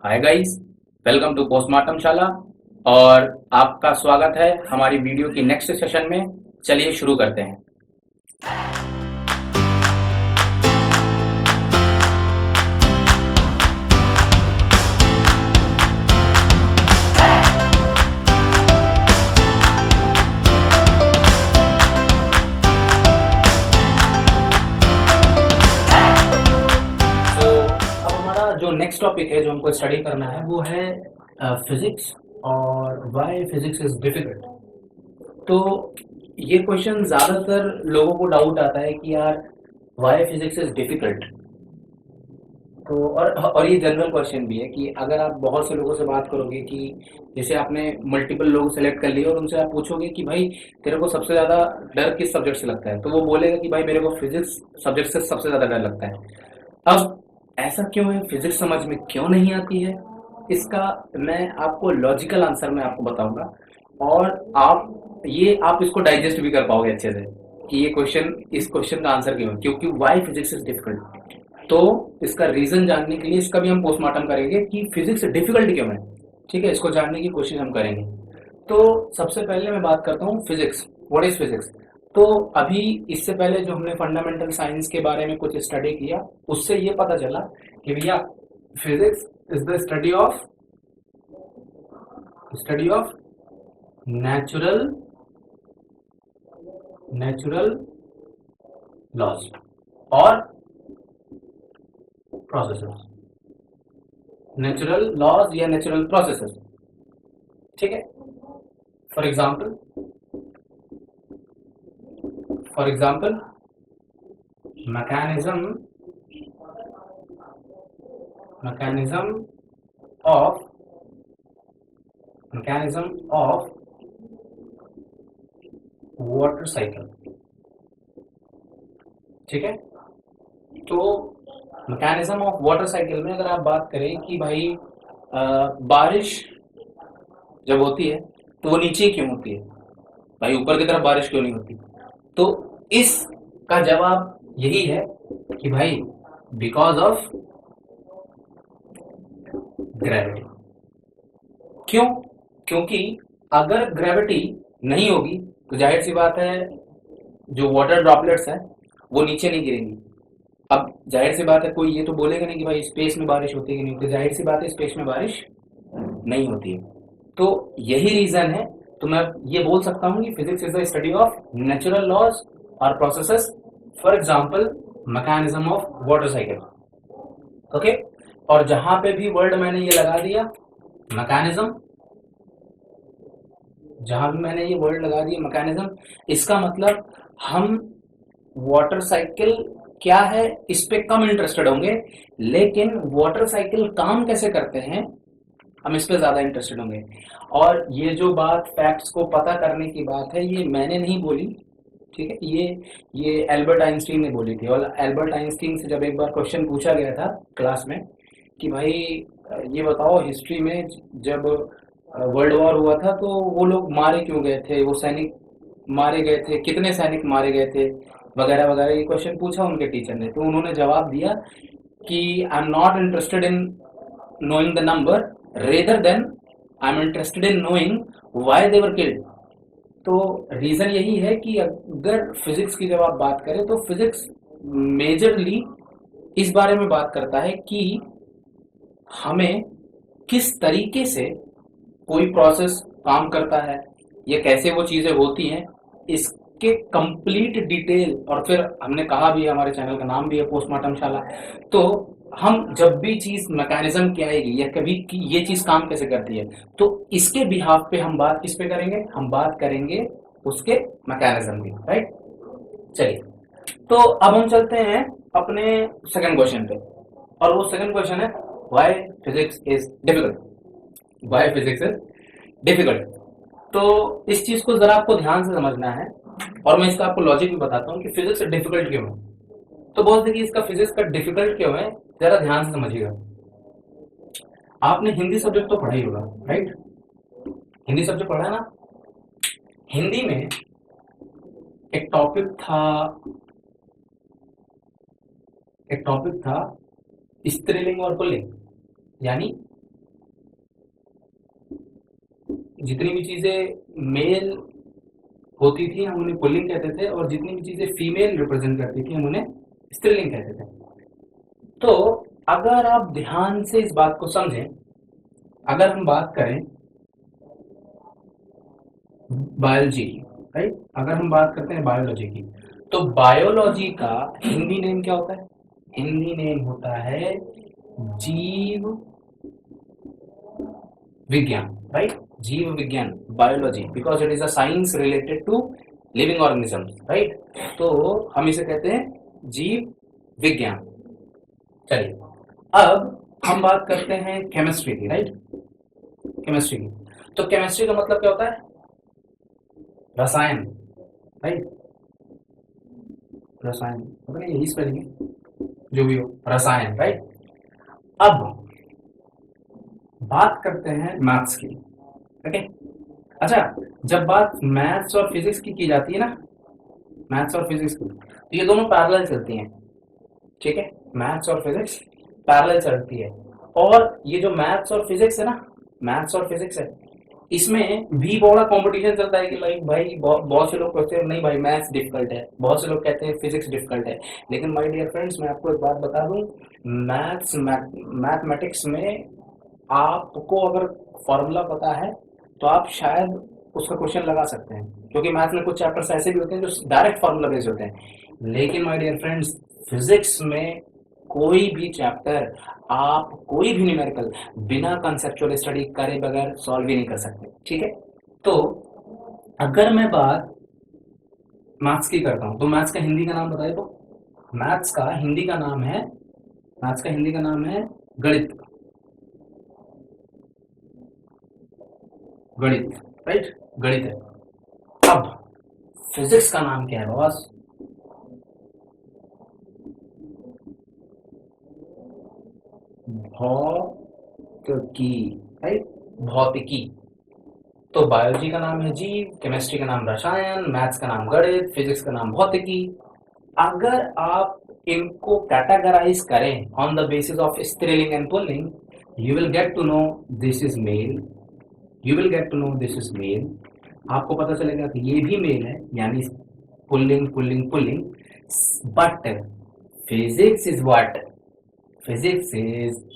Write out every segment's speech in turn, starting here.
Hi guys, welcome to postmortem शाला। और आपका स्वागत है हमारी वीडियो की नेक्स्ट सेशन में। चलिए शुरू करते हैं। तो अब हमारा जो नेक्स्ट टॉपिक है जो हमको स्टडी करना है वो है फिजिक्स और व्हाई फिजिक्स इज डिफिकल्ट। तो ये क्वेश्चन ज़्यादातर लोगों को डाउट आता है कि यार व्हाई फिजिक्स इज डिफिकल्ट। तो और ये जनरल क्वेश्चन भी है कि अगर आप बहुत से लोगों से बात करोगे कि जैसे आपने मल्टीपल लोग सेलेक्ट कर लिए और उनसे आप पूछोगे कि भाई तेरे को सबसे ज़्यादा डर किस सब्जेक्ट से लगता है, तो वो बोलेगा कि भाई मेरे को फिजिक्स सब्जेक्ट से सबसे ज़्यादा डर लगता है। अब ऐसा क्यों है, फिजिक्स समझ में क्यों नहीं आती है, इसका मैं आपको लॉजिकल आंसर मैं आपको बताऊंगा। और आप इसको डाइजेस्ट भी कर पाओगे अच्छे से कि ये क्वेश्चन, इस क्वेश्चन का आंसर क्यों है, क्योंकि व्हाई फिजिक्स इज डिफिकल्ट। तो इसका रीजन जानने के लिए इसका भी हम पोस्टमार्टम करेंगे कि फिजिक्स डिफिकल्ट क्यों है। ठीक है, इसको जानने की कोशिश हम करेंगे। तो सबसे पहले मैं बात करता हूँ फिजिक्स, व्हाट इज फिजिक्स। तो अभी इससे पहले जो हमने फंडामेंटल साइंस के बारे में कुछ स्टडी किया, उससे ये पता चला कि भैया physics is the study of natural natural laws और प्रोसेसेस, नेचुरल लॉज या नेचुरल प्रोसेसेस। ठीक है, for example for example mechanism mechanism of mechanism of water cycle. ठीक है, तो मैकेनिज्म ऑफ वाटर साइकिल में अगर आप बात करें कि भाई बारिश जब होती है तो वो नीचे क्यों होती है, भाई ऊपर की तरफ बारिश क्यों नहीं होती। तो इसका जवाब यही है कि भाई बिकॉज ऑफ ग्रेविटी। क्यों? क्योंकि अगर ग्रेविटी नहीं होगी तो जाहिर सी बात है जो वाटर ड्रॉपलेट्स हैं वो नीचे नहीं गिरेंगी। अब जाहिर सी बात है कोई ये तो बोलेगा नहीं कि भाई स्पेस में बारिश होती है कि नहीं होती, जाहिर सी बात है स्पेस में बारिश नहीं होती है। तो यही रीजन है। तो मैं ये बोल सकता हूँ कि physics is the study of natural laws और processes, for example mechanism of water cycle. Okay, और जहां पे भी वर्ड मैंने ये लगा दिया मैकेनिज्म, जहां भी मैंने ये वर्ड लगा दिया मैकेनिज्म, इसका मतलब हम वाटर साइकिल क्या है इस पे कम इंटरेस्टेड होंगे, लेकिन वाटर साइकिल काम कैसे करते हैं हम इस पे ज्यादा इंटरेस्टेड होंगे। और ये जो बात फैक्ट्स को पता करने की बात है ये मैंने नहीं बोली, ठीक है, ये एल्बर्ट आइंस्टीन ने बोली थी। और एल्बर्ट आइंस्टीन से जब एक बार क्वेश्चन पूछा गया था क्लास में कि भाई ये बताओ हिस्ट्री में जब वर्ल्ड वॉर हुआ था तो वो लोग मारे क्यों गए थे, वो सैनिक मारे गए थे, कितने सैनिक मारे गए थे, वगैरह वगैरह, ये क्वेश्चन पूछा उनके टीचर ने। तो उन्होंने जवाब दिया कि I am not interested in knowing the number rather than I am interested in knowing why they were killed। तो रीजन यही है कि अगर फिजिक्स की जब आप बात करें तो फिजिक्स मेजरली इस बारे में बात करता है कि हमें किस तरीके से कोई प्रोसेस काम करता है या कैसे वो चीजें होती हैं, इसके कंप्लीट डिटेल। और फिर हमने कहा भी है, हमारे चैनल का नाम भी है पोस्टमार्टम शाला। तो हम जब भी चीज मैकेनिज्म की आएगी या कभी कि ये चीज काम कैसे करती है, तो इसके बिहाफ पे हम बात किस पे करेंगे, हम बात करेंगे उसके मैकेनिज्म की, राइट। चलिए, तो अब हम चलते हैं अपने सेकंड क्वेश्चन पे। और वो सेकंड क्वेश्चन है why physics is difficult. Why physics is difficult. तो इस चीज को जरा आपको ध्यान से समझना है और मैं इसका आपको लॉजिक भी बताता हूँ कि फिजिक्स डिफिकल्ट क्यों है। तो बहुत देखिए इसका फिजिक्स का डिफिकल्ट क्यों है, जरा ध्यान से समझिएगा। आपने हिंदी सब्जेक्ट तो पढ़ा ही होगा, राइट। हिंदी सब्जेक्ट पढ़ा है ना। हिंदी में एक टॉपिक था एक टॉपिक था स्त्रीलिंग और पुल्लिंग, यानी जितनी भी चीजें मेल होती थी हम उन्हें पुल्लिंग कहते थे, और जितनी भी चीजें फीमेल रिप्रेजेंट करती थी हम उन्हें स्त्रीलिंग कहते थे। तो अगर आप ध्यान से इस बात को समझें, अगर हम बात करें बायोलॉजी की, राइट, अगर हम बात करते हैं बायोलॉजी की, तो बायोलॉजी का हिंदी नेम क्या होता है? हिंदी नेम होता है जीव विज्ञान, राइट, जीव विज्ञान, biology, because it is a science related to living organisms, right. तो हम इसे कहते हैं जीव विज्ञान। चलिए, अब हम बात करते हैं केमिस्ट्री की, राइट, केमिस्ट्री की। तो केमिस्ट्री का मतलब क्या होता है? रसायन, राइट, रसायन, पता नहीं यही स्पेलिंग है, जो भी हो, रसायन, राइट। अब बात करते हैं मैथ्स की, ओके। अच्छा, जब बात मैथ्स और फिजिक्स की जाती है ना, मैथ्स और फिजिक्स की, तो ये दोनों पैरेलल चलती हैं, ठीक है, मैथ्स और फिजिक्स पैरेलल चलती है। और ये जो मैथ्स और फिजिक्स है ना, मैथ्स और फिजिक्स है, इसमें भी बड़ा कंपटीशन चलता है कि भाई भाई बहुत से लोग कहते हैं नहीं भाई मैथ्स डिफिकल्ट है, बहुत से लोग कहते हैं फिजिक्स डिफिकल्ट है। लेकिन माय डियर फ्रेंड्स, मैं आपको एक बात बता दूं, मैथमेटिक्स में आपको अगर फॉर्मूला पता है तो आप शायद उसका क्वेश्चन लगा सकते हैं, क्योंकि मैथ में कुछ चैप्टर्स ऐसे भी होते हैं जो डायरेक्ट फॉर्मूला बेस्ड होते हैं। लेकिन माय डियर फ्रेंड्स, फिजिक्स में कोई भी चैप्टर, आप कोई भी न्यूमेरिकल बिना कंसेप्चुअल स्टडी करे बगैर सॉल्व ही नहीं कर सकते, ठीक है। तो अगर मैं बात मैथ्स की करता हूं, तो मैथ्स का हिंदी का नाम बताइए। तो मैथ्स का हिंदी का नाम है, मैथ्स का हिंदी का नाम है गणित, गणित, राइट, गणित है। अब फिजिक्स का नाम क्या है बॉस? भौतिकी, राइट, भौतिकी। तो बायोलॉजी का नाम है जीव, केमिस्ट्री का नाम रसायन, मैथ्स का नाम गणित, फिजिक्स का नाम भौतिकी। अगर आप इनको कैटेगराइज करें ऑन द बेसिस ऑफ स्त्रीलिंग एंड पुल्लिंग, you will get to know this is male, you will get to know this is male. आपको पता चलेगा कि ये भी मेल है, यानी पुल्लिंग पुल्लिंग पुल्लिंग। But physics is what? Physics is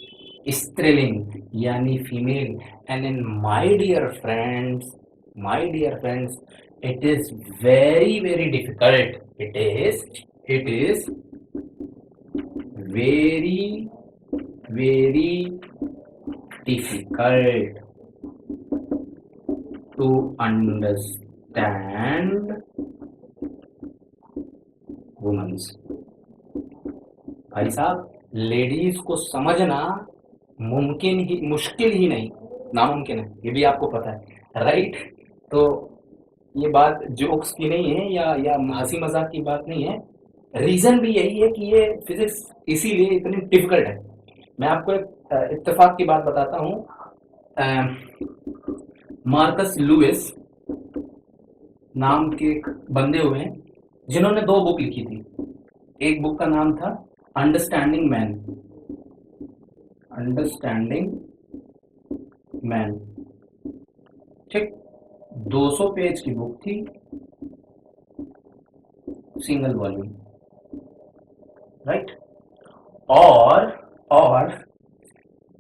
स्त्रीलिंग, यानी female. And in my dear friends, it is very very difficult, it is very very difficult to understand women's। भाई साहब, लेडीज को समझना मुश्किल ही नहीं, नामुमकिन है, ये भी आपको पता है, राइट। तो ये बात जोक्स की नहीं है या हंसी मजाक की बात नहीं है। रीजन भी यही है कि ये फिजिक्स इसीलिए इतनी डिफिकल्ट है। मैं आपको एक इत्तेफाक की बात बताता हूँ। मार्कस लुइस नाम के एक बंदे हुए हैं जिन्होंने 2 बुक लिखी थी। एक बुक का नाम था अंडरस्टैंडिंग मैन, अंडरस्टैंडिंग मैन, ठीक, 200 पेज की बुक थी, सिंगल वॉल्यूम, राइट। और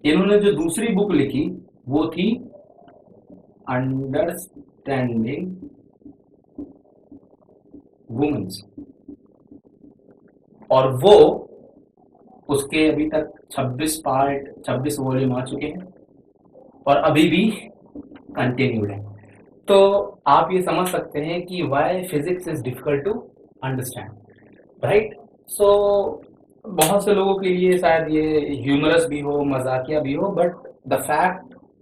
इन्होंने जो दूसरी बुक लिखी वो थी अंडरस्टैंडिंग वुमेन्स, और वो उसके अभी तक 26 वॉल्यूम आ चुके हैं और अभी भी कंटिन्यूड है। तो आप ये समझ सकते हैं कि why physics is difficult to understand, right. So बहुत से लोगों के लिए शायद ये ह्यूमरस भी हो, मजाकिया भी हो, बट द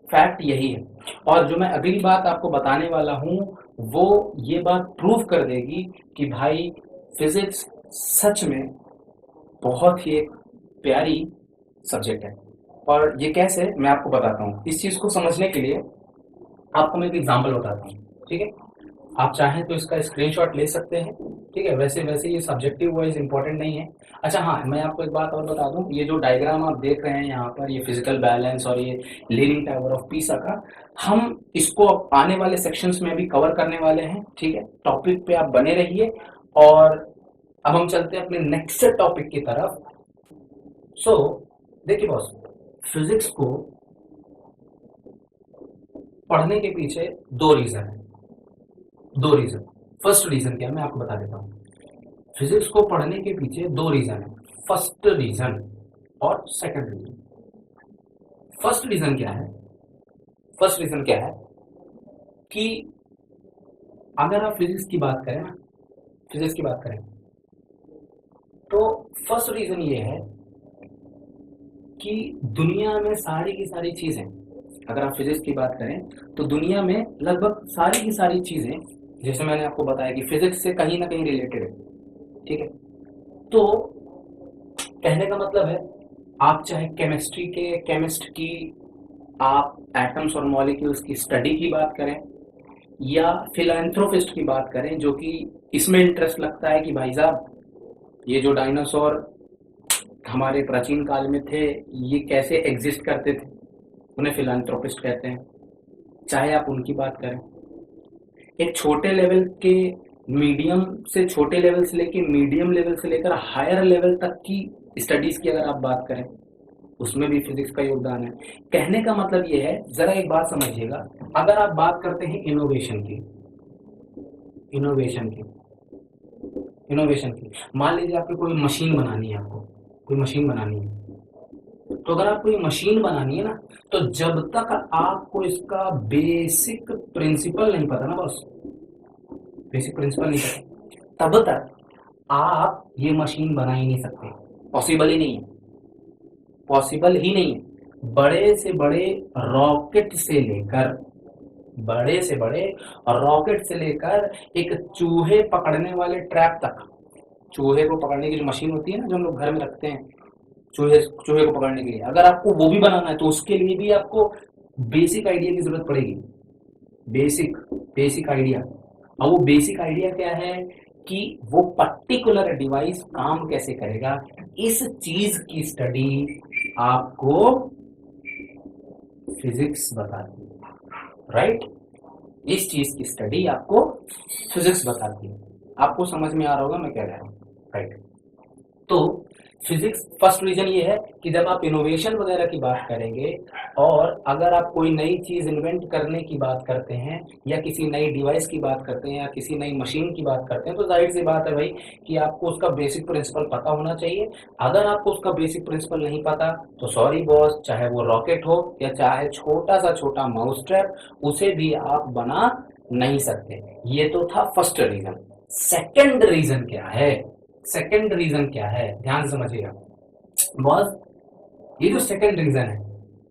फैक्ट यही है। और जो मैं अगली बात आपको बताने वाला हूँ वो ये बात प्रूव कर देगी कि भाई फिजिक्स सच में बहुत ही एक प्यारी सब्जेक्ट है। और ये कैसे, मैं आपको बताता हूँ। इस चीज़ को समझने के लिए आपको मैं एक एग्जाम्पल बताता हूँ, ठीक है। आप चाहें तो इसका स्क्रीनशॉट ले सकते हैं, ठीक है। वैसे ये सब्जेक्टिव वाइज इंपॉर्टेंट नहीं है। अच्छा हाँ, मैं आपको एक बात और बता दूं, ये जो डायग्राम आप देख रहे हैं यहाँ पर, ये फिजिकल बैलेंस और ये लीनिंग टावर ऑफ पीसा का, हम इसको आने वाले सेक्शंस में भी कवर करने वाले हैं, ठीक है। टॉपिक पे आप बने रहिए। और अब हम चलते हैं अपने नेक्स्ट टॉपिक की तरफ। सो देखिए बॉस, फिजिक्स को पढ़ने के पीछे दो रीजन है, दो रीजन। फर्स्ट रीजन क्या है मैं आपको बता देता हूँ। फिजिक्स को पढ़ने के पीछे दो रीजन है, फर्स्ट रीजन और सेकंड रीजन। फर्स्ट रीजन क्या है? फर्स्ट रीजन क्या है कि अगर आप फिजिक्स की बात करें ना, फिजिक्स की बात करें, तो फर्स्ट रीजन ये है कि दुनिया में सारी की सारी चीजें, अगर आप फिजिक्स की बात करें तो दुनिया में लगभग सारी की सारी चीजें, जैसे मैंने आपको बताया कि फिजिक्स से कहीं ना कहीं रिलेटेड है, ठीक है। तो कहने का मतलब है, आप चाहे केमिस्ट्री के केमिस्ट की आप एटम्स और मॉलिक्यूल्स की स्टडी की बात करें, या फिलैंथ्रोपिस्ट की बात करें जो कि इसमें इंटरेस्ट लगता है कि भाई साहब ये जो डायनासोर हमारे प्राचीन काल में थे ये कैसे एग्जिस्ट करते थे, उन्हें फिलैंथ्रोपिस्ट कहते हैं। चाहे आप उनकी बात करें, एक छोटे लेवल के, मीडियम से छोटे लेवल से लेकर मीडियम लेवल से लेकर हायर लेवल तक की स्टडीज की अगर आप बात करें, उसमें भी फिजिक्स का योगदान है। कहने का मतलब ये है, जरा एक बात समझिएगा, अगर आप बात करते हैं इनोवेशन की, इनोवेशन की इनोवेशन की मान लीजिए आपको कोई मशीन बनानी है, आपको कोई मशीन बनानी है, तो अगर आपको ये मशीन बनानी है ना, तो जब तक आपको इसका बेसिक प्रिंसिपल नहीं पता ना बॉस, बेसिक प्रिंसिपल नहीं पता, तब तक आप ये मशीन बना ही नहीं सकते। पॉसिबल ही नहीं है, पॉसिबल ही नहीं है। बड़े से बड़े रॉकेट से लेकर, बड़े से बड़े रॉकेट से लेकर एक चूहे पकड़ने वाले ट्रैप तक, चूहे को पकड़ने की जो मशीन होती है ना, जो हम लोग घर में रखते हैं चूहे चूहे को पकड़ने के लिए, अगर आपको वो भी बनाना है तो उसके लिए भी आपको बेसिक आइडिया की जरूरत पड़ेगी। Basic basic idea. और वो बेसिक आइडिया क्या है कि वो पर्टिकुलर डिवाइस काम कैसे करेगा, इस चीज की स्टडी आपको फिजिक्स बताती है, राइट। इस चीज की स्टडी आपको फिजिक्स बताती है। आपको समझ में आ रहा होगा मैं क्या कह रहा हूँ, राइट। तो फिजिक्स फर्स्ट रीजन ये है कि जब आप इनोवेशन वगैरह की बात करेंगे, और अगर आप कोई नई चीज इन्वेंट करने की बात करते हैं, या किसी नई डिवाइस की बात करते हैं, या किसी नई मशीन की बात करते हैं, तो जाहिर सी बात है भाई कि आपको उसका बेसिक प्रिंसिपल पता होना चाहिए। अगर आपको उसका बेसिक प्रिंसिपल नहीं पता तो सॉरी बॉस, चाहे वो रॉकेट हो या चाहे छोटा सा छोटा माउस ट्रैप, उसे भी आप बना नहीं सकते। ये तो था फर्स्ट रीजन। सेकेंड रीजन क्या है? सेकेंड रीजन क्या है, ध्यान से समझिएगा बॉस। ये जो सेकेंड रीजन है,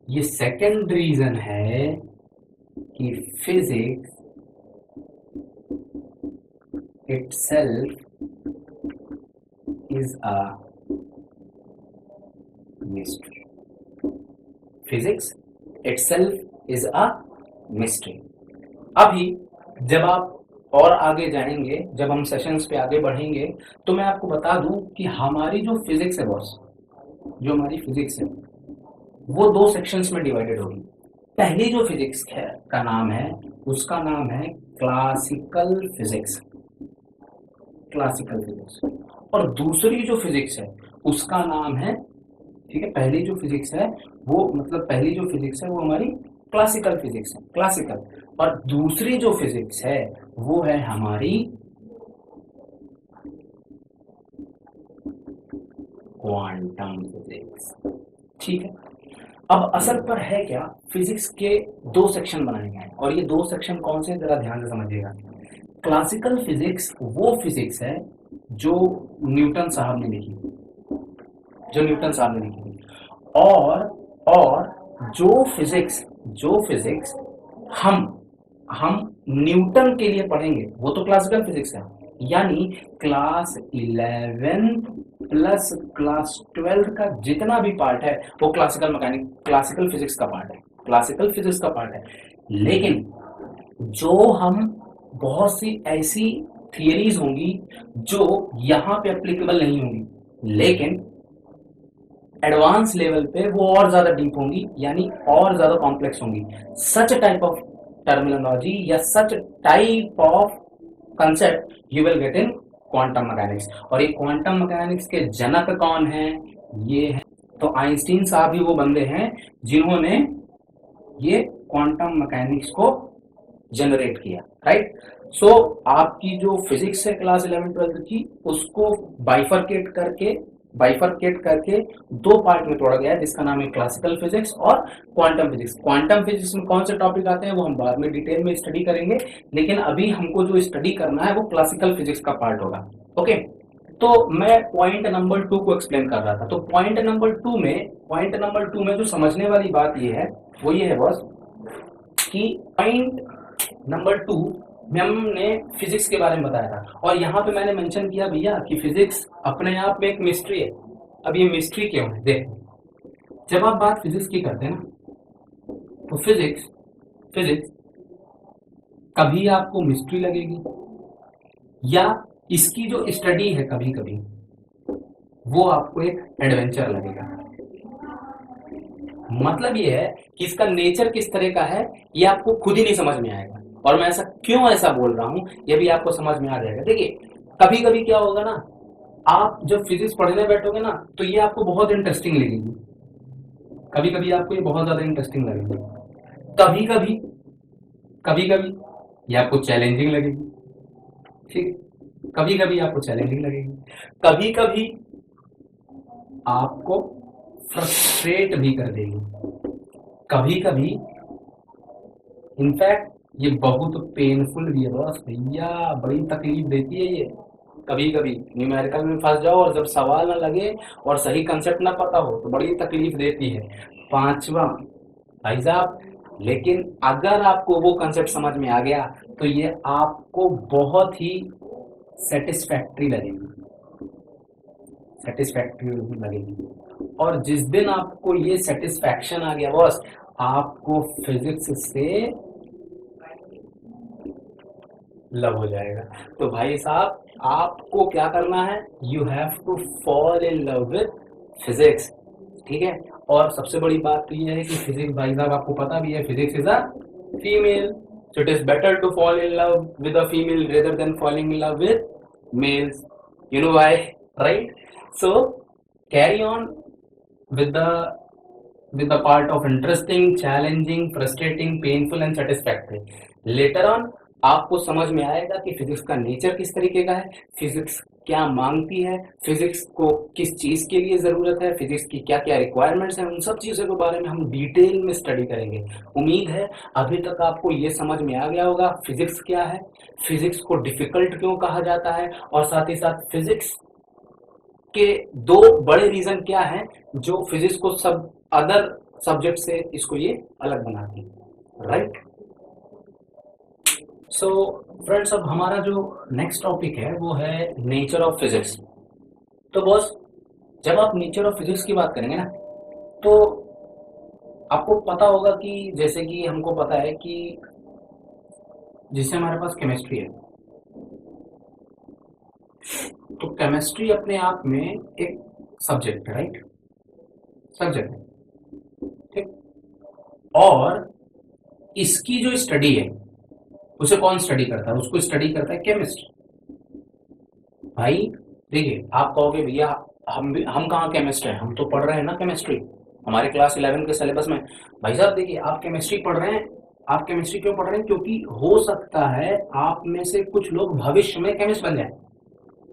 ये सेकेंड रीजन है कि physics itself is a mystery. Physics itself is a mystery. अभी जब आप और आगे जाएंगे, जब हम सेशंस पे आगे बढ़ेंगे, तो मैं आपको बता दूं कि हमारी जो फिजिक्स है बॉस, जो हमारी फिजिक्स है वो दो सेक्शंस में डिवाइडेड होगी। पहली जो फिजिक्स है का नाम है, उसका नाम है क्लासिकल फिजिक्स, क्लासिकल फिजिक्स। और दूसरी जो फिजिक्स है उसका नाम है, ठीक है, पहली जो फिजिक्स है वो, मतलब पहली जो फिजिक्स है वो हमारी क्लासिकल फिजिक्स है, क्लासिकल। और दूसरी जो फिजिक्स है वो है हमारी क्वांटम फिजिक्स, ठीक है। अब असल पर है क्या, फिजिक्स के दो सेक्शन बनाए गए हैं, और ये दो सेक्शन कौन से, जरा ध्यान से समझिएगा। क्लासिकल फिजिक्स वो फिजिक्स है जो न्यूटन साहब ने लिखी, जो न्यूटन साहब ने लिखी थी। और जो फिजिक्स हम न्यूटन के लिए पढ़ेंगे वो तो क्लासिकल फिजिक्स है। यानी क्लास 11 प्लस क्लास 12 का जितना भी पार्ट है वो क्लासिकल फिजिक्स का पार्ट है, क्लासिकल फिजिक्स का पार्ट है। लेकिन जो हम बहुत सी ऐसी थियरीज होंगी जो यहाँ पे एप्लीकेबल नहीं होंगी, लेकिन एडवांस लेवल पे वो और ज्यादा डीप होंगी, यानी और ज्यादा कॉम्प्लेक्स होंगी। सच टाइप ऑफ टर्मिनोलॉजी या such type of concept you will get in quantum mechanics. और ये क्वांटम मैकेनिक्स के जनक कौन है? ये है, तो आइंस्टीन साहब ही वो बंदे हैं जिन्होंने ये क्वांटम मैकेनिक्स को जनरेट किया, राइट। सो आपकी जो फिजिक्स है क्लास 11-12 की, उसको बाइफरकेट करके दो पार्ट में तोड़ा गया है, जिसका नाम है क्लासिकल फिजिक्स और क्वांटम फिजिक्स। क्वांटम फिजिक्स में कौन से टॉपिक आते हैं वो हम बाद में डिटेल में स्टडी करेंगे, लेकिन अभी हमको जो स्टडी करना है वो क्लासिकल फिजिक्स का पार्ट होगा। ओके, तो मैं पॉइंट नंबर 2 को एक्सप्लेन कर रहा था। तो पॉइंट नंबर टू में जो समझने वाली बात ये है, वो ये है बॉस, कि पॉइंट नंबर 2 में हमने फिजिक्स के बारे में बताया था, और यहाँ पे मैंने मेंशन किया भैया कि फिजिक्स अपने आप में एक मिस्ट्री है। अब ये मिस्ट्री क्यों है? देख, जब आप बात फिजिक्स की करते हैं ना, तो फिजिक्स कभी आपको मिस्ट्री लगेगी, या इसकी जो स्टडी है कभी कभी वो आपको एक एडवेंचर लगेगा। मतलब ये है कि इसका नेचर किस तरह का है ये आपको खुद ही नहीं समझ में आएगा, और मैं ऐसा बोल रहा हूं ये भी आपको समझ में आ जाएगा। देखिए, कभी कभी क्या होगा ना, आप जब फिजिक्स पढ़ने बैठोगे ना तो ये आपको बहुत इंटरेस्टिंग लगेगी, कभी कभी आपको ये बहुत ज्यादा इंटरेस्टिंग लगेगी, कभी कभी कभी कभी ये आपको चैलेंजिंग लगेगी, ठीक है, कभी कभी आपको चैलेंजिंग लगेगी, कभी कभी आपको फ्रस्ट्रेट भी कर देगी, कभी कभी इनफैक्ट ये बहुत पेनफुल भी है बॉस भैया, बड़ी तकलीफ देती है ये। कभी कभी न्यूमेरिकल में फंस जाओ और जब सवाल ना लगे और सही कंसेप्ट ना पता हो तो बड़ी तकलीफ देती है। पांचवा, भाई साहब, लेकिन अगर आपको वो कंसेप्ट समझ में आ गया तो ये आपको बहुत ही सेटिस्फैक्ट्री लगेगी। और जिस दिन आपको ये सेटिस्फैक्शन आ गया बॉस, आपको फिजिक्स से लव हो जाएगा। तो भाई साहब, आपको क्या करना है? You have to fall in love with physics, ठीक है। और सबसे बड़ी बात तो ये है कि फिजिक्स, भाई साहब आपको पता भी है, physics is a female, so it is better to fall in love with a female rather than falling in love with males. You know why, right? So carry on with the part of interesting, challenging, frustrating, painful and satisfactory. Later on आपको समझ में आएगा कि physics का nature किस तरीके का है, फिजिक्स क्या मांगती है, फिजिक्स को किस चीज के लिए जरूरत है, फिजिक्स की क्या क्या रिक्वायरमेंट्स हैं, उन सब चीजों के बारे में हम डिटेल में स्टडी करेंगे। उम्मीद है अभी तक आपको ये समझ में आ गया होगा फिजिक्स क्या है, फिजिक्स को डिफिकल्ट क्यों कहा जाता है, और साथ ही साथ फिजिक्स के दो बड़े रीजन क्या हैं जो फिजिक्स को सब अदर सब्जेक्ट से इसको ये अलग बनाती है, राइट। सो फ्रेंड्स, अब हमारा जो नेक्स्ट टॉपिक है वो है नेचर ऑफ फिजिक्स। तो बॉस, जब आप नेचर ऑफ फिजिक्स की बात करेंगे ना, तो आपको पता होगा कि जैसे कि हमको पता है कि जिससे हमारे पास केमिस्ट्री है, तो केमिस्ट्री अपने आप में एक सब्जेक्ट है, राइट, सब्जेक्ट है, ठीक। और इसकी जो स्टडी है उसे कौन स्टडी करता है? उसको स्टडी करता है केमिस्ट। भाई देखिए, आप कहोगे भैया हम कहाँ केमिस्ट हैं, हम तो पढ़ रहे हैं ना केमिस्ट्री हमारे क्लास 11 के सिलेबस में। भाई साहब देखिए, आप केमिस्ट्री पढ़ रहे हैं, आप केमिस्ट्री क्यों पढ़ रहे हैं? क्योंकि हो सकता है आप में से कुछ लोग भविष्य में केमिस्ट बन जाए,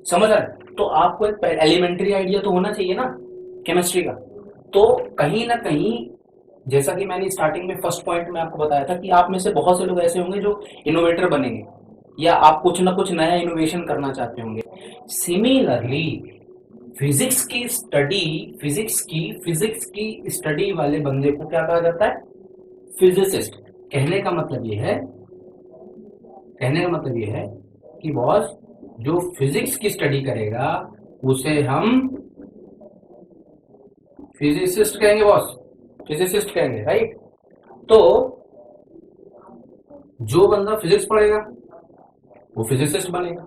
समझ रहे हैं? तो आपको एक एलिमेंट्री आइडिया तो होना चाहिए ना केमिस्ट्री का। तो कहीं ना कहीं, जैसा कि मैंने स्टार्टिंग में फर्स्ट पॉइंट में आपको बताया था कि आप में से बहुत से लोग ऐसे होंगे जो इनोवेटर बनेंगे, या आप कुछ ना कुछ नया इनोवेशन करना चाहते होंगे। सिमिलरली फिजिक्स की स्टडी वाले बंदे को क्या कहा जाता है? फिजिसिस्ट। कहने का मतलब ये है कि बॉस, जो फिजिक्स की स्टडी करेगा उसे हम फिजिसिस्ट कहेंगे बॉस, फिजिसिस्ट कहेंगे, राइट। तो जो बंदा फिजिक्स पढ़ेगा वो फिजिसिस्ट बनेगा।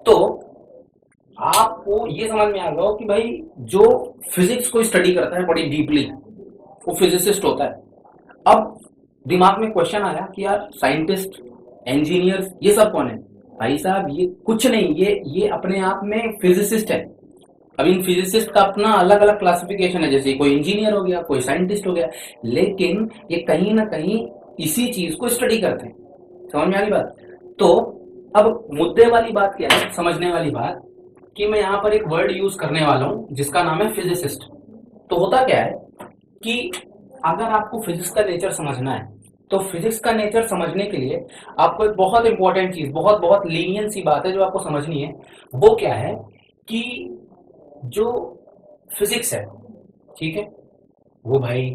तो आपको ये समझ में आ गया कि भाई जो फिजिक्स को स्टडी करता है बड़ी डीपली वो फिजिसिस्ट होता है। अब दिमाग में क्वेश्चन आया कि यार साइंटिस्ट, इंजीनियर्स, ये सब कौन है? भाई साहब ये कुछ नहीं, ये अपने आप में फिजिसिस्ट है। अब इन फिजिसिस्ट का अपना अलग अलग क्लासिफिकेशन है, जैसे कोई इंजीनियर हो गया, कोई साइंटिस्ट हो गया, लेकिन ये कहीं ना कहीं इसी चीज को स्टडी करते हैं। समझ में आ रही बात? तो अब मुद्दे वाली बात क्या है, समझने वाली बात, कि मैं यहाँ पर एक वर्ड यूज करने वाला हूँ जिसका नाम है फिजिसिस्ट। तो होता क्या है कि अगर आपको फिजिक्स का नेचर समझना है तो फिजिक्स का नेचर समझने के लिए आपको एक बहुत इंपॉर्टेंट चीज, बहुत बहुत लीनियंट सी बात है जो आपको समझनी है। वो क्या है कि जो फिजिक्स है, ठीक है, वो भाई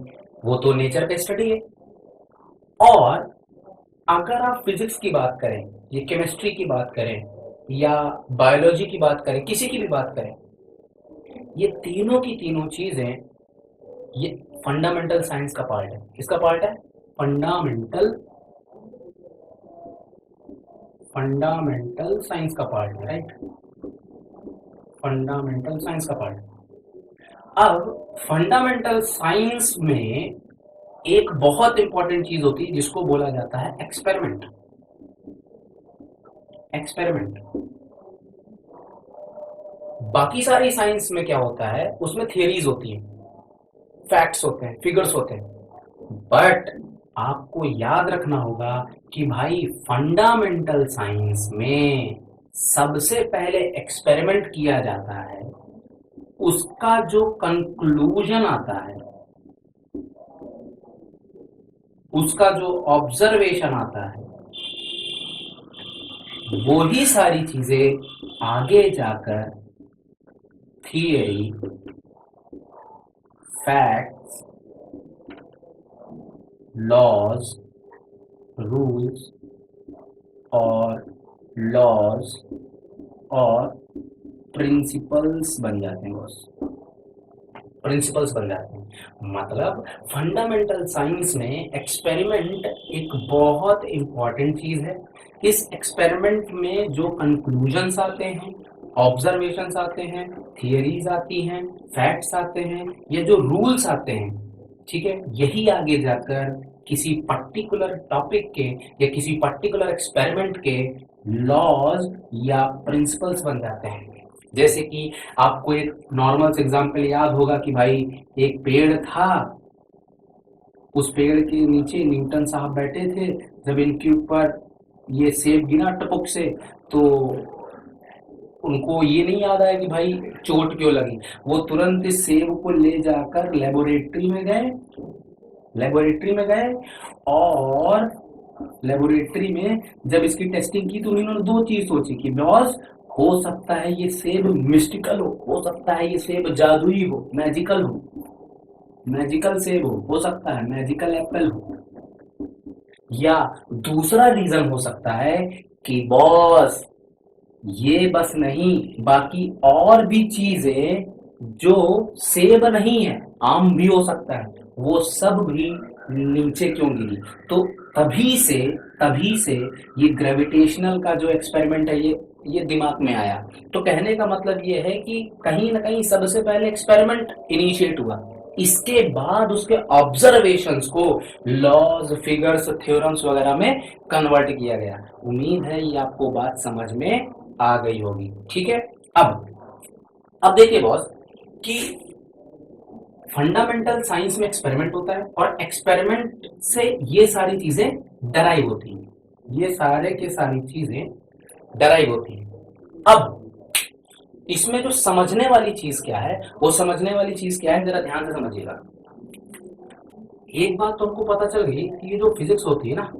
वो तो नेचर का स्टडी है। और अगर आप फिजिक्स की बात करें, ये केमिस्ट्री की बात करें या बायोलॉजी की बात करें, किसी की भी बात करें, ये तीनों की तीनों चीजें ये फंडामेंटल साइंस का पार्ट है। किसका पार्ट है? फंडामेंटल साइंस का पार्ट है, राइट? फंडामेंटल साइंस का पार्ट। अब फंडामेंटल साइंस में एक बहुत इंपॉर्टेंट चीज होती है जिसको बोला जाता है एक्सपेरिमेंट। एक्सपेरिमेंट। बाकी सारी साइंस में क्या होता है, उसमें थियरीज होती हैं, फैक्ट्स होते हैं, फिगर्स होते हैं, बट आपको याद रखना होगा कि भाई फंडामेंटल साइंस में सबसे पहले एक्सपेरिमेंट किया जाता है, उसका जो कंक्लूजन आता है, उसका जो ऑब्जर्वेशन आता है, वो ही सारी चीजें आगे जाकर थियरी, फैक्ट्स, लॉज, रूल्स और लॉज और प्रिंसिपल्स बन जाते हैं। बस प्रिंसिपल्स बन जाते हैं। मतलब फंडामेंटल साइंस में एक्सपेरिमेंट एक बहुत इंपॉर्टेंट चीज है। इस एक्सपेरिमेंट में जो कंक्लूजन्स आते हैं, ऑब्जर्वेशंस आते हैं, थियरीज आती हैं, फैक्ट्स आते हैं, ये जो रूल्स आते हैं, ठीक है, यही आगे जाकर किसी पर्टिकुलर टॉपिक के या किसी पर्टिकुलर एक्सपेरिमेंट के लॉज या प्रिंसिपल्स बन जाते हैं। जैसे कि आपको एक नॉर्मल एग्जांपल याद होगा कि भाई एक पेड़ था, उस पेड़ के नीचे न्यूटन साहब बैठे थे, जब इनके ऊपर ये सेब गिरा टपक से तो उनको ये नहीं याद आया कि भाई चोट क्यों लगी। वो तुरंत इस सेब को ले जाकर लेबोरेटरी में गए और लेबोरेटरी में जब इसकी टेस्टिंग की तो उन्होंने दो चीज सोची कि बॉस हो सकता है ये सेब मिस्टिकल हो सकता है ये सेब जादुई हो, मैजिकल हो, मैजिकल सेब हो सकता है मैजिकल एप्पल हो, या दूसरा रीजन हो सकता है कि बॉस ये बस नहीं, बाकी और भी चीजें जो सेब नहीं है, आम भी हो सकता है, वो सब भी नीचे क्यों गिरी। तो तभी से ये ग्रेविटेशनल का जो एक्सपेरिमेंट है ये दिमाग में आया। तो कहने का मतलब ये है कि कहीं ना कहीं सबसे पहले एक्सपेरिमेंट इनिशिएट हुआ, इसके बाद उसके ऑब्जर्वेशंस को लॉज, फिगर्स, थ्योरम्स वगैरह में कन्वर्ट किया गया। उम्मीद है ये आपको बात समझ में आ गई होगी। ठीक है, अब देखिए बॉस कि फंडामेंटल साइंस में एक्सपेरिमेंट होता है और एक्सपेरिमेंट से ये सारी चीजें डराइव होती हैं, ये सारे के सारी चीजें डराइव होती हैं। अब इसमें जो समझने वाली चीज क्या है, वो समझने वाली चीज क्या है, जरा ध्यान से समझिएगा। एक बात तो हमको पता चल गई कि ये जो फिजिक्स होती है ना,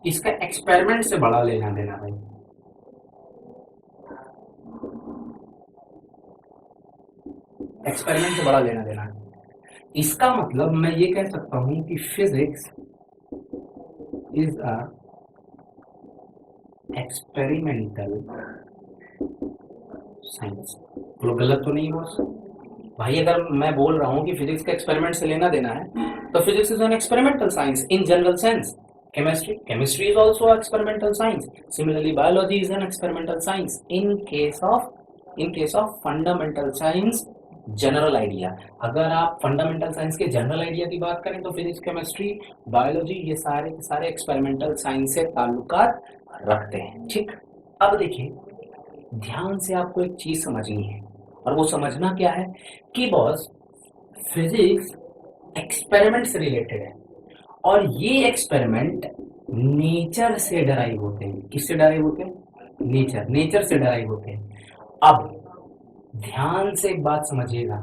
इसका एक्सपेरिमेंट से बड़ा लेना देना भाई। एक्सपेरिमेंट से बड़ा लेना देना है। इसका मतलब मैं ये कह सकता हूं कि physics is a experimental science. तो गलत तो नहीं बॉस भाई? अगर मैं बोल रहा हूं कि फिजिक्स का एक्सपेरिमेंट से लेना देना है तो physics is an experimental science in general sense. Chemistry is also experimental science. Similarly, biology is an experimental science. In case of fundamental science, general idea, अगर आप फंडामेंटल साइंस के जनरल आइडिया की बात करें तो फिजिक्स, केमिस्ट्री, बायोलॉजी ये सारे के सारे एक्सपेरिमेंटल साइंस से ताल्लुकात रखते हैं। ठीक, अब देखिए ध्यान से आपको एक चीज समझनी है, और वो समझना क्या है कि बॉस फिजिक्स एक्सपेरिमेंट से रिलेटेड है, और ये एक्सपेरिमेंट नेचर से डराइव होते हैं। किससे डराइव होते हैं? नेचर से डराइव होते हैं। अब ध्यान से एक बात समझिएगा,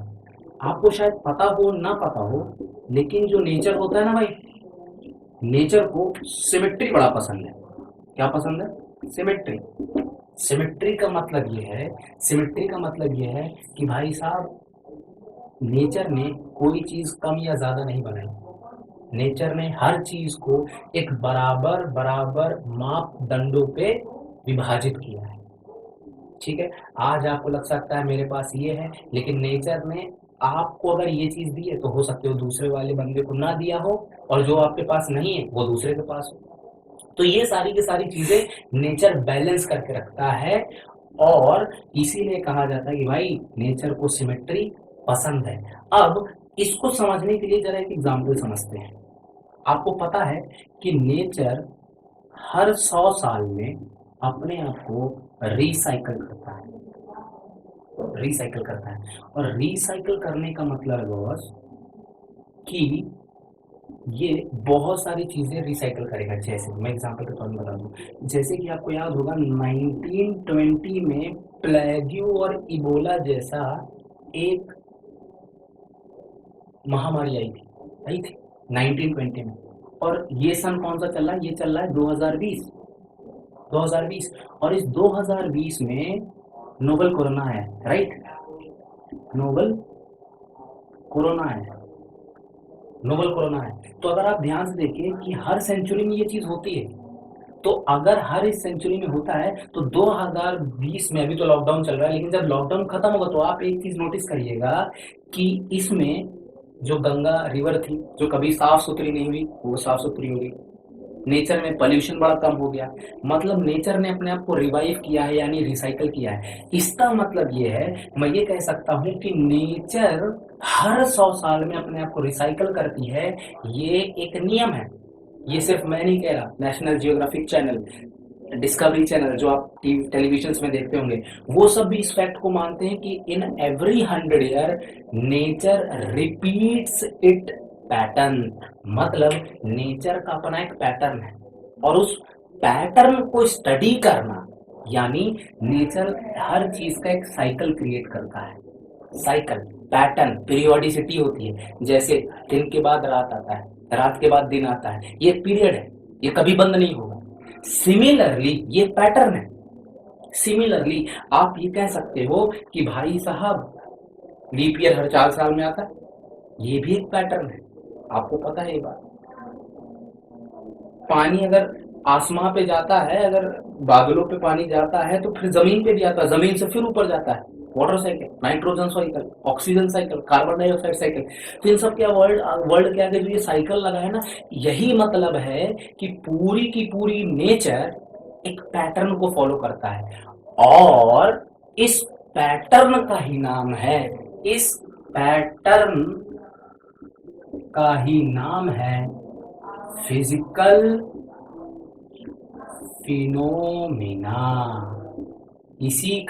आपको शायद पता हो ना पता हो, लेकिन जो नेचर होता है ना भाई, नेचर को सिमेट्री बड़ा पसंद है। क्या पसंद है? सिमेट्री। सिमेट्री का मतलब ये है कि भाई साहब नेचर ने कोई चीज कम या ज्यादा नहीं बनाई। नेचर ने हर चीज को एक बराबर मापदंडों पे विभाजित किया है। ठीक है, आज आपको लग सकता है मेरे पास ये है, लेकिन नेचर ने आपको अगर ये चीज दी है तो हो सकते हो दूसरे वाले बंदे को ना दिया हो, और जो आपके पास नहीं है वो दूसरे के पास हो। तो ये सारी की सारी चीजें नेचर बैलेंस करके रखता है, और इसीलिए कहा जाता है कि भाई नेचर को सिमेट्री पसंद है। अब इसको समझने के लिए जरा एक एग्जाम्पल समझते हैं। आपको पता है कि नेचर हर 100 साल में अपने आप को रिसाइकल करता है, और रिसाइकल करने का मतलब है बॉस कि ये बहुत सारी चीजें रिसाइकल करेगा। जैसे मैं एग्जांपल के तौर पर बता दूं, जैसे कि आपको याद होगा 1920 में प्लेग्यू और इबोला जैसा एक महामारी आई थी 1920 में, और ये सन कौन सा चल रहा है? ये चल रहा है 2020, और इस 2020 में नोवल कोरोना है, राइट? नोवल कोरोना है। तो अगर आप ध्यान से देखें कि हर सेंचुरी में ये चीज होती है, तो अगर हर इस सेंचुरी में होता है तो 2020 में, अभी तो लॉकडाउन चल रहा है, लेकिन जब लॉकडाउन खत्म होगा तो आप एक चीज नोटिस करिएगा कि इसमें जो गंगा रिवर थी, जो कभी साफ सुथरी नहीं हुई, वो साफ सुथरी हो गई। नेचर में पोल्यूशन बड़ा कम हो गया, मतलब नेचर ने अपने आप को रिवाइव किया है, यानी रिसाइकल किया है। इसका मतलब ये है, मैं ये कह सकता हूँ कि नेचर हर 100 साल में अपने आप को रिसाइकल करती है। ये एक नियम है, ये सिर्फ मैं नहीं कह रहा, national geographic channel, discovery channel जो आप टेलीविजन में देखते होंगे, वो सब भी इस फैक्ट को मानते हैं कि in every 100 year nature repeats it pattern. मतलब नेचर का अपना एक पैटर्न है, और उस पैटर्न को स्टडी करना, यानी नेचर हर चीज का एक साइकिल क्रिएट करता है। साइकिल, पैटर्न, पीरियोडिसिटी होती है। जैसे दिन के बाद रात आता है, रात के बाद दिन आता है, ये पीरियड है, ये कभी बंद नहीं होगा। सिमिलरली ये पैटर्न है। सिमिलरली आप ये कह सकते हो कि भाई साहब लीप ईयर हर 4 साल में आता है, ये भी एक पैटर्न है। आपको पता है ये बात? पानी अगर आसमां पे जाता है, अगर बादलों पे पानी जाता है, तो फिर जमीन पे भी आता है, जमीन से फिर ऊपर जाता है। Water cycle, nitrogen cycle, oxygen cycle, carbon dioxide cycle. तो इन सब क्या वर्ल्ड के आगे जो ये साइकिल लगा है ना, यही मतलब है कि पूरी की पूरी नेचर एक पैटर्न को फॉलो करता है, और इस पैटर्न का ही नाम है फिजिकल फिनोमिना। इसी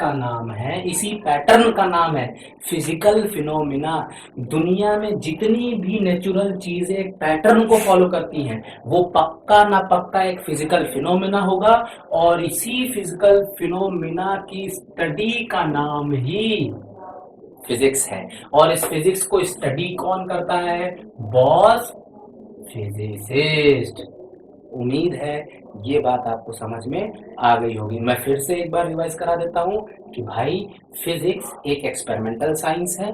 पैटर्न का नाम है फिजिकल फिनोमिना। दुनिया में जितनी भी नेचुरल चीजें एक पैटर्न को फॉलो करती हैं, वो पक्का ना पक्का एक फिजिकल फिनोमिना होगा, और इसी फिजिकल फिनोमिना की स्टडी का नाम ही फिजिक्स है। और इस फिजिक्स को स्टडी कौन करता है? Boss, physicist. उम्मीद है ये बात आपको समझ में आ गई होगी। मैं फिर से एक बार रिवाइज करा देता हूँ कि भाई फिजिक्स एक एक्सपेरिमेंटल साइंस है।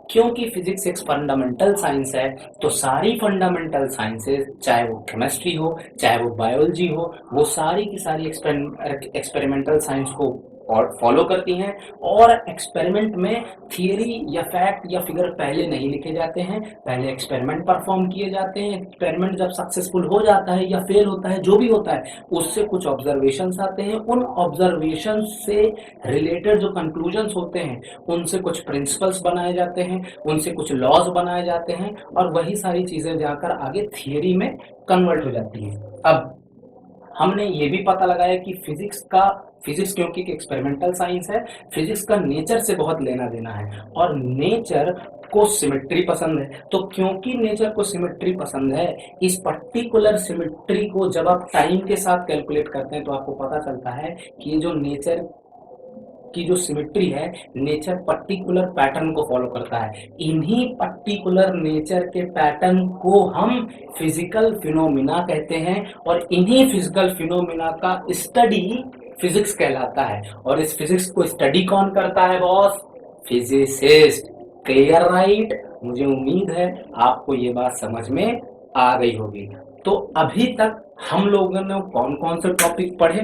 क्योंकि फिजिक्स एक फंडामेंटल साइंस है, तो सारी फंडामेंटल साइंसेस, चाहे वो केमिस्ट्री हो, चाहे वो बायोलॉजी हो, वो सारी की सारी एक्सपेरिमेंटल साइंस को और फॉलो करती हैं। और एक्सपेरिमेंट में थियरी या फैक्ट या फिगर पहले नहीं लिखे जाते हैं, पहले एक्सपेरिमेंट परफॉर्म किए जाते हैं। एक्सपेरिमेंट जब सक्सेसफुल हो जाता है या फेल होता है, जो भी होता है, उससे कुछ ऑब्जर्वेशंस आते हैं। उन ऑब्जर्वेशंस से रिलेटेड जो कंक्लूजन्स होते हैं, उनसे कुछ प्रिंसिपल्स बनाए जाते हैं, उनसे कुछ लॉज बनाए जाते हैं, और वही सारी चीज़ें जाकर आगे थियरी में कन्वर्ट हो जाती हैं। अब हमने ये भी पता लगाया कि फिजिक्स क्योंकि एक एक्सपेरिमेंटल साइंस है, फिजिक्स का नेचर से बहुत लेना देना है, और नेचर को सिमेट्री पसंद है। तो क्योंकि नेचर को सिमेट्री पसंद है, इस पर्टिकुलर सिमेट्री को जब आप टाइम के साथ कैलकुलेट करते हैं तो आपको पता चलता है कि ये जो नेचर की जो सिमेट्री है, नेचर पर्टिकुलर पैटर्न को फॉलो करता है। इन्हीं पर्टिकुलर नेचर के पैटर्न को हम फिजिकल फिनोमिना कहते हैं, और इन्हीं फिजिकल फिनोमिना का स्टडी फिजिक्स कहलाता है। और इस फिजिक्स को स्टडी कौन करता है बॉस? फिजिसिस्ट। Clear right? मुझे उम्मीद है आपको ये बात समझ में आ गई होगी। तो अभी तक हम लोगों ने कौन कौन से टॉपिक पढ़े?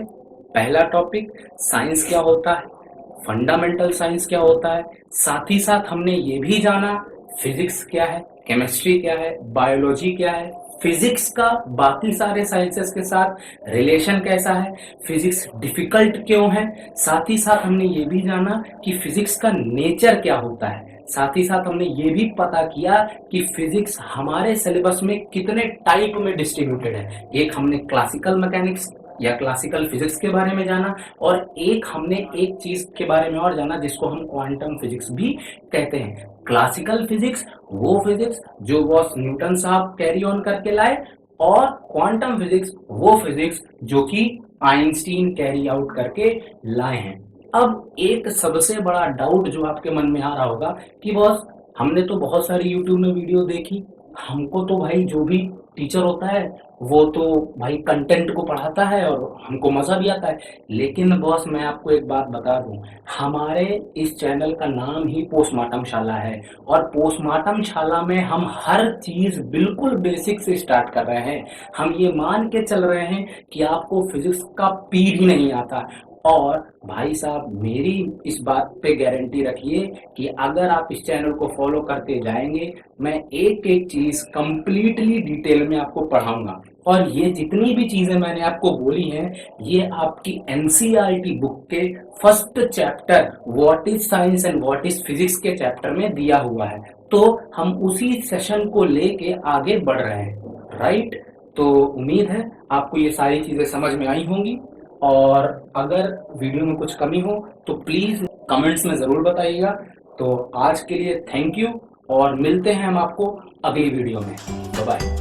पहला टॉपिक साइंस क्या होता है, फंडामेंटल साइंस क्या होता है, साथ ही साथ हमने ये भी जाना फिजिक्स क्या है, केमिस्ट्री क्या है, बायोलॉजी क्या है, फिजिक्स का बाकी सारे साइंसेस के साथ रिलेशन कैसा है, फिजिक्स डिफिकल्ट क्यों है। साथ ही साथ हमने ये भी जाना कि फिजिक्स का नेचर क्या होता है। साथ ही साथ हमने ये भी पता किया कि फिजिक्स हमारे सिलेबस में कितने टाइप में डिस्ट्रीब्यूटेड है। एक हमने क्लासिकल मैकेनिक्स या क्लासिकल फिजिक्स के बारे में जाना, और एक हमने एक चीज के बारे में और जाना जिसको हम क्वांटम फिजिक्स भी कहते हैं। क्लासिकल फिजिक्स वो फिजिक्स जो बॉस न्यूटन साहब कैरी ऑन करके लाए, और क्वांटम फिजिक्स वो फिजिक्स जो कि आइंस्टीन कैरी आउट करके लाए हैं। अब एक सबसे बड़ा डाउट जो आपके मन में आ रहा होगा कि बॉस हमने तो बहुत सारी यूट्यूब में वीडियो देखी, हमको तो भाई जो भी टीचर होता है वो तो भाई कंटेंट को पढ़ाता है और हमको मज़ा भी आता है। लेकिन बॉस मैं आपको एक बात बता दूं, हमारे इस चैनल का नाम ही पोस्टमार्टम शाला है, और पोस्टमार्टम शाला में हम हर चीज़ बिल्कुल बेसिक से स्टार्ट कर रहे हैं। हम ये मान के चल रहे हैं कि आपको फिजिक्स का पी भी नहीं आता। और भाई साहब मेरी इस बात पे गारंटी रखिए कि अगर आप इस चैनल को फॉलो करते जाएंगे, मैं एक एक चीज़ कंप्लीटली डिटेल में आपको पढ़ाऊंगा। और ये जितनी भी चीज़ें मैंने आपको बोली हैं, ये आपकी एनसीईआरटी बुक के first chapter what is science and what is physics के चैप्टर में दिया हुआ है। तो हम उसी सेशन को लेके आगे बढ़ रहे हैं, राइट? तो उम्मीद है आपको ये सारी चीज़ें समझ में आई होंगी, और अगर वीडियो में कुछ कमी हो तो प्लीज़ कमेंट्स में ज़रूर बताइएगा। तो आज के लिए थैंक यू, और मिलते हैं हम आपको अगली वीडियो में। Bye bye.